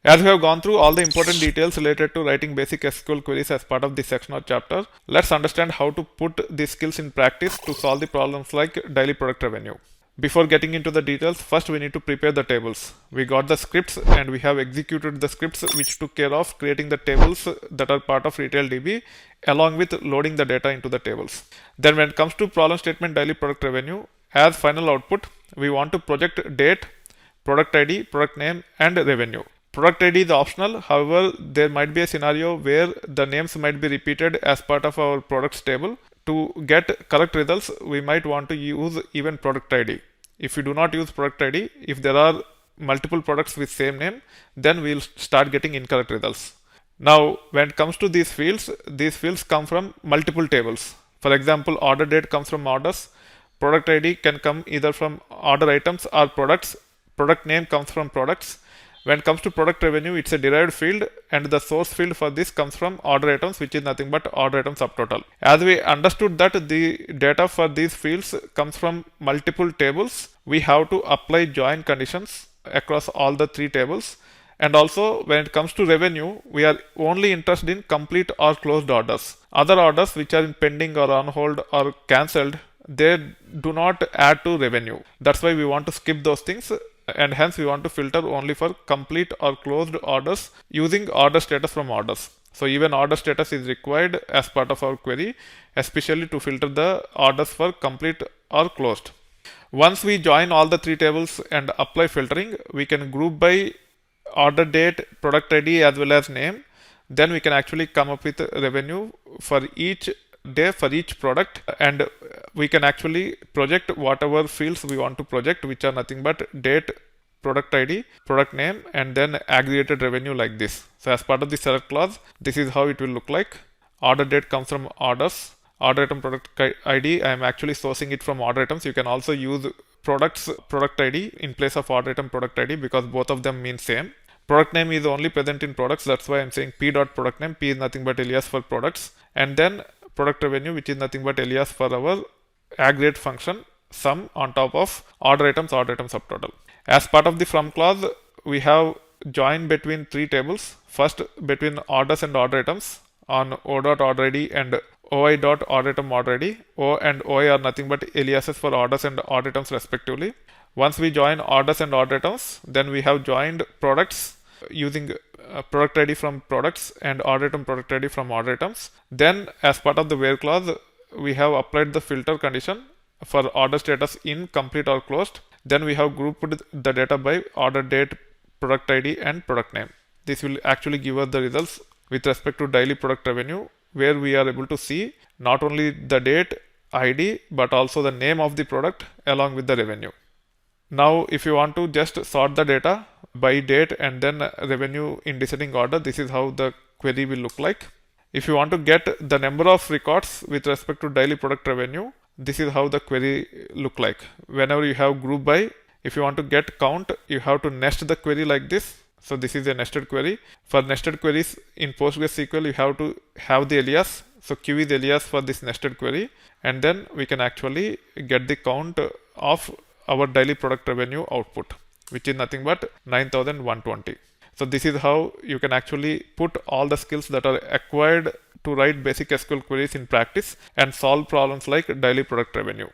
As we have gone through all the important details related to writing basic SQL queries as part of this section or chapter, let's understand how to put these skills in practice to solve the problems like daily product revenue. Before getting into the details, first we need to prepare the tables. We got the scripts and we have executed the scripts which took care of creating the tables that are part of RetailDB along with loading the data into the tables. Then when it comes to problem statement daily product revenue, as final output, we want to project date, product ID, product name and revenue. Product ID is optional, however, there might be a scenario where the names might be repeated as part of our products table. To get correct results, we might want to use even product ID. If we do not use product ID, if there are multiple products with same name, then we'll start getting incorrect results. Now, when it comes to these fields come from multiple tables. For example, order date comes from orders, product ID can come either from order items or products, product name comes from products. When it comes to product revenue, it's a derived field and the source field for this comes from order items, which is nothing but order item subtotal. As we understood that the data for these fields comes from multiple tables, we have to apply join conditions across all the three tables. And also when it comes to revenue, we are only interested in complete or closed orders. Other orders which are in pending or on hold or cancelled, they do not add to revenue. That's why we want to skip those things. And hence we want to filter only for complete or closed orders using order status from orders. So even order status is required as part of our query, especially to filter the orders for complete or closed. Once we join all the three tables and apply filtering, we can group by order date, product ID as well as name. Then we can actually come up with revenue for each day for each product, and we can actually project whatever fields we want to project, which are nothing but date, product ID, product name, and then aggregated revenue like this. So as part of the select clause, this is how it will look like. Order date comes from orders, order item product ID, I am actually sourcing it from order items. You can also use products product ID in place of order item product ID because both of them mean same. Product name is only present in products, that's why I'm saying p.product name. P is nothing but alias for products, and then product revenue, which is nothing but alias for our aggregate function sum on top of order items subtotal. As part of the from clause, we have join between three tables. First between orders and order items on o.order ID and oi.order item order ID. O and oi are nothing but aliases for orders and order items respectively. Once we join orders and order items, then we have joined products using product ID from products and order item product ID from order items. Then as part of the where clause, we have applied the filter condition for order status in complete or closed. Then we have grouped the data by order date, product ID and product name. This will actually give us the results with respect to daily product revenue, where we are able to see not only the date, ID, but also the name of the product along with the revenue. Now if you want to just sort the data by date and then revenue in descending order, this is how the query will look like. If you want to get the number of records with respect to daily product revenue, this is how the query look like. Whenever you have group by, if you want to get count, you have to nest the query like this. So this is a nested query. For nested queries in PostgreSQL, you have to have the alias. So Q is alias for this nested query, and then we can actually get the count of our daily product revenue output, which is nothing but 9,120. So this is how you can actually put all the skills that are acquired to write basic SQL queries in practice and solve problems like daily product revenue.